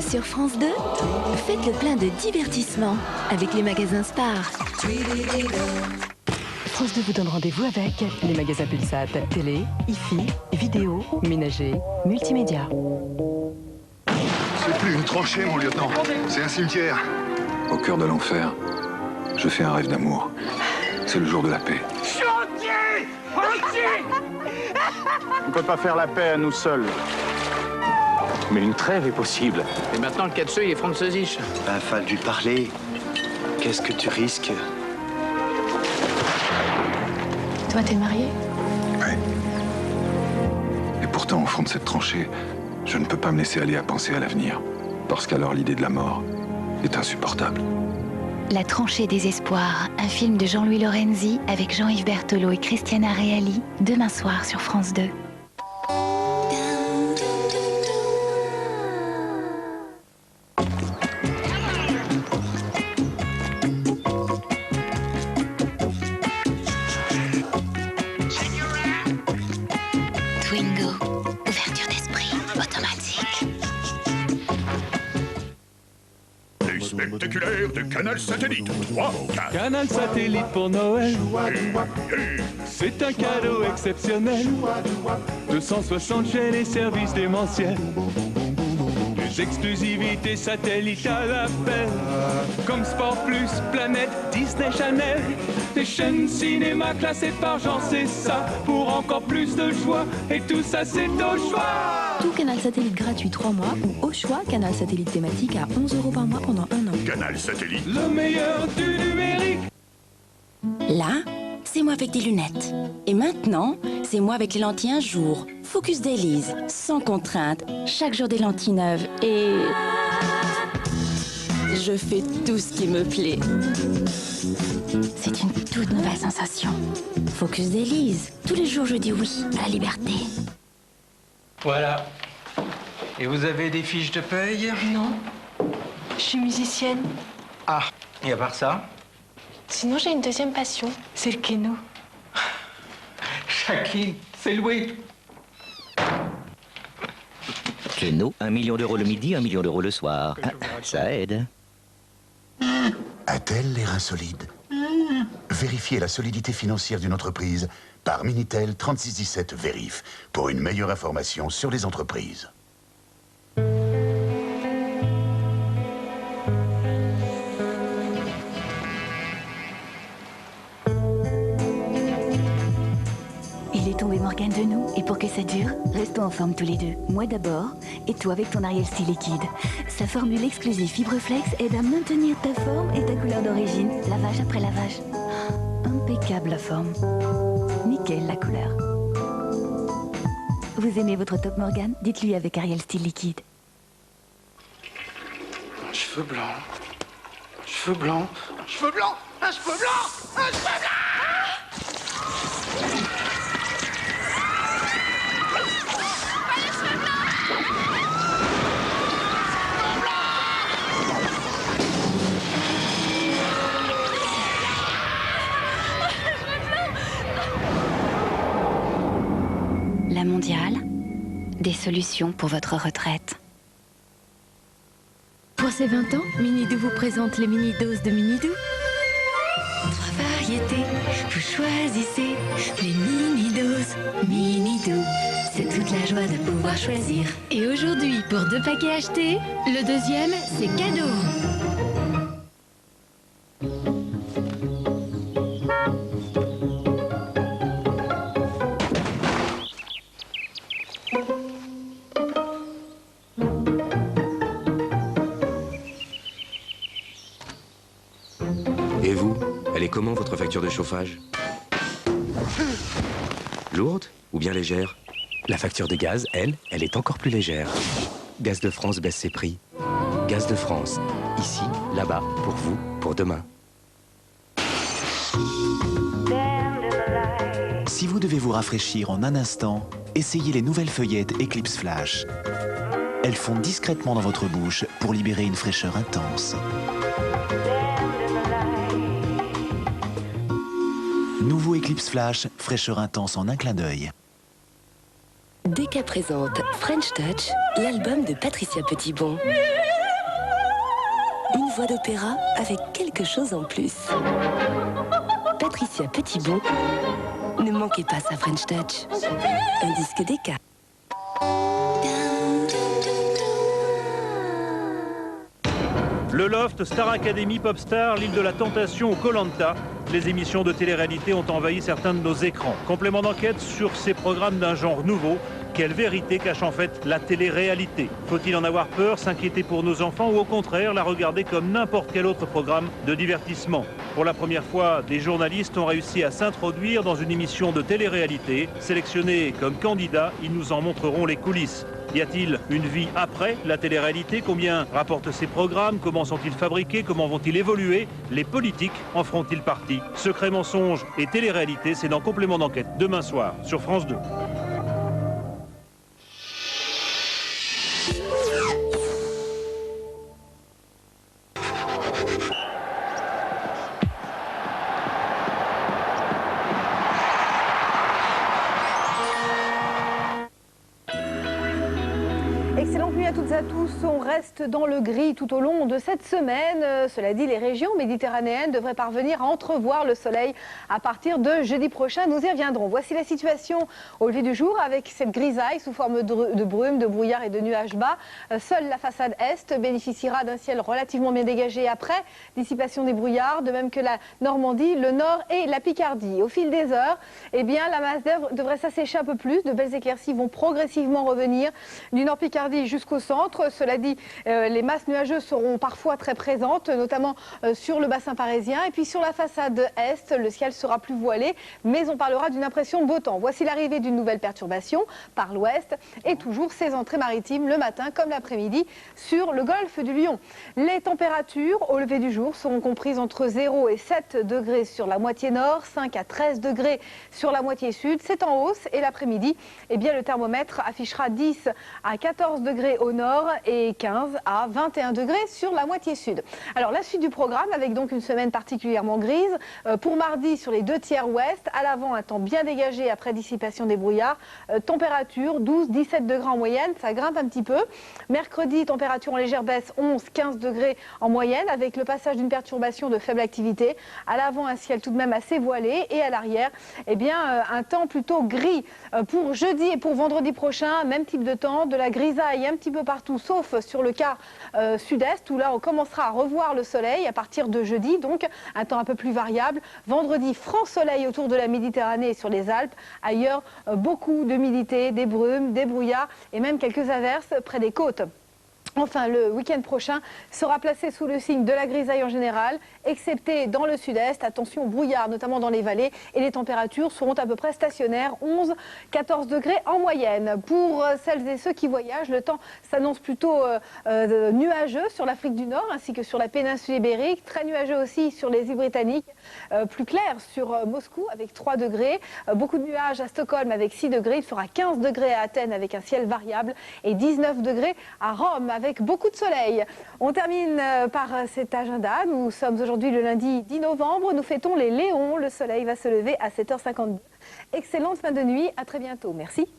Sur France 2, faites le plein de divertissement avec les magasins Spar. France 2 vous donne rendez-vous avec les magasins Pulsat, télé, hi-fi, vidéo, ménager, multimédia. C'est plus une tranchée, mon lieutenant. C'est un cimetière. Au cœur de l'enfer, je fais un rêve d'amour. C'est le jour de la paix. Chantier! On ne peut pas faire la paix à nous seuls. Mais une trêve est possible. Et maintenant, le Katsui est französisch. Ben, fallait lui parler. Qu'est-ce que tu risques? Toi, t'es marié? Ouais. Et pourtant, au fond de cette tranchée, je ne peux pas me laisser aller à penser à l'avenir. Parce qu'alors, l'idée de la mort est insupportable. La tranchée des espoirs, un film de Jean-Louis Lorenzi avec Jean-Yves Berthelot et Christiana Reali, demain soir sur France 2. Twingo, ouverture d'esprit automatique. Les spectaculaires de Canal Satellite. 3, 4. Canal Satellite pour Noël, c'est un cadeau exceptionnel. 260 chaînes et services démentiels. Des exclusivités satellites à l'appel. Comme Sport Plus, Planète, Disney Channel. Des chaînes cinéma classées par genre, c'est ça. Pour encore plus de joie. Et tout ça, c'est au choix. Tout Canal Satellite gratuit 3 mois ou au choix Canal Satellite thématique à 11 € par mois pendant 1 an. Canal Satellite. Le meilleur du numérique. Là, c'est moi avec des lunettes. Et maintenant, c'est moi avec les lentilles un jour. Focus Dailies, sans contrainte. Chaque jour des lentilles neuves. Et je fais tout ce qui me plaît. C'est une toute nouvelle sensation. Focus Dailies. Tous les jours, je dis oui à la liberté. Voilà. Et vous avez des fiches de paye? Non, je suis musicienne. Ah, et à part ça? Sinon, j'ai une deuxième passion, c'est le keno. Jacqueline, c'est loué. Keno, 1 million d'euros le midi, 1 million d'euros le soir. Ah, ça aide. A-t-elle les reins solides? Vérifiez la solidité financière d'une entreprise par Minitel 3617 Vérif pour une meilleure information sur les entreprises. Il est tombé Morgane de nous, et pour que ça dure, restons en forme tous les deux. Moi d'abord, et toi avec ton Ariel Style Liquide. Sa formule exclusive Fibreflex aide à maintenir ta forme et ta couleur d'origine, lavage après lavage. Impeccable la forme. Nickel la couleur. Vous aimez votre top Morgane? Dites-lui avec Ariel Style Liquide. Un cheveu blanc. Un cheveu blanc. Un cheveu blanc. Un cheveu blanc. Un cheveu blanc. La Mondiale, des solutions pour votre retraite. Pour ses 20 ans, Minidou vous présente les mini-doses de Minidou. 3 variétés, vous choisissez les mini-doses. Minidou, c'est toute la joie de pouvoir choisir. Et aujourd'hui, pour 2 paquets achetés, le deuxième, c'est cadeau. Et vous, elle est comment votre facture de chauffage? Lourde ou bien légère? La facture de gaz, elle est encore plus légère. Gaz de France baisse ses prix. Gaz de France, ici, là-bas, pour vous, pour demain. Si vous devez vous rafraîchir en un instant, essayez les nouvelles feuillettes Eclipse Flash. Elles fondent discrètement dans votre bouche pour libérer une fraîcheur intense. Nouveau Eclipse Flash, fraîcheur intense en un clin d'œil. Decca présente French Touch, l'album de Patricia Petitbon. Une voix d'opéra avec quelque chose en plus. Patricia Petitbon, ne manquez pas sa French Touch. Un disque Decca. Le Loft, Star Academy, Popstar, l'île de la Tentation ou Koh-Lanta, les émissions de télé-réalité ont envahi certains de nos écrans. Complément d'enquête sur ces programmes d'un genre nouveau. Quelle vérité cache en fait la télé-réalité? Faut-il en avoir peur, s'inquiéter pour nos enfants ou au contraire la regarder comme n'importe quel autre programme de divertissement? Pour la première fois, des journalistes ont réussi à s'introduire dans une émission de télé-réalité. Sélectionnés comme candidats, ils nous en montreront les coulisses. Y a-t-il une vie après la télé-réalité? Combien rapportent ces programmes? Comment sont-ils fabriqués? Comment vont-ils évoluer? Les politiques en feront-ils partie? Secret, mensonge et télé-réalité, c'est dans Complément d'enquête, demain soir, sur France 2. Excellente nuit à toutes et à tous. On reste dans le gris tout au long de cette semaine. Cela dit, les régions méditerranéennes devraient parvenir à entrevoir le soleil à partir de jeudi prochain. Nous y reviendrons. Voici la situation au lever du jour avec cette grisaille sous forme de brume, de brouillard et de nuages bas. Seule la façade est bénéficiera d'un ciel relativement bien dégagé après dissipation des brouillards, de même que la Normandie, le Nord et la Picardie. Au fil des heures, eh bien, la masse d'air devrait s'assécher un peu plus. De belles éclaircies vont progressivement revenir du Nord Picardie jusqu'au centre. Cela dit, les masses nuageuses seront parfois très présentes, notamment sur le bassin parisien. Et puis sur la façade est, le ciel sera plus voilé, mais on parlera d'une impression de beau temps. Voici l'arrivée d'une nouvelle perturbation par l'ouest et toujours ses entrées maritimes le matin comme l'après-midi sur le golfe du Lion. Les températures au lever du jour seront comprises entre 0 et 7 degrés sur la moitié nord, 5 à 13 degrés sur la moitié sud. C'est en hausse et l'après-midi, eh bien, le thermomètre affichera 10 à 14 degrés au nord et 15 à 21 degrés sur la moitié sud. Alors la suite du programme avec donc une semaine particulièrement grise. Pour mardi sur les 2/3 ouest, à l'avant un temps bien dégagé après dissipation des brouillards. Température 12-17 degrés en moyenne, ça grimpe un petit peu. Mercredi, température en légère baisse, 11-15 degrés en moyenne avec le passage d'une perturbation de faible activité. À l'avant un ciel tout de même assez voilé et à l'arrière, eh bien, un temps plutôt gris. Pour jeudi et pour vendredi prochain, même type de temps, de la grisaille un petit peu partout, sauf sur le quart sud-est, où là on commencera à revoir le soleil à partir de jeudi, donc un temps un peu plus variable. Vendredi, franc soleil autour de la Méditerranée et sur les Alpes. Ailleurs, beaucoup d'humidité, des brumes, des brouillards et même quelques averses près des côtes. Enfin, le week-end prochain sera placé sous le signe de la grisaille en général, excepté dans le sud-est. Attention au brouillard, notamment dans les vallées. Et les températures seront à peu près stationnaires, 11-14 degrés en moyenne. Pour celles et ceux qui voyagent, le temps s'annonce plutôt nuageux sur l'Afrique du Nord, ainsi que sur la péninsule ibérique. Très nuageux aussi sur les îles britanniques. Plus clair sur Moscou, avec 3 degrés. Beaucoup de nuages à Stockholm, avec 6 degrés. Il fera 15 degrés à Athènes, avec un ciel variable. Et 19 degrés à Rome, avec beaucoup de soleil. On termine par cet agenda. Nous sommes aujourd'hui le lundi 10 novembre. Nous fêtons les Léons. Le soleil va se lever à 7h52. Excellente fin de nuit. À très bientôt. Merci.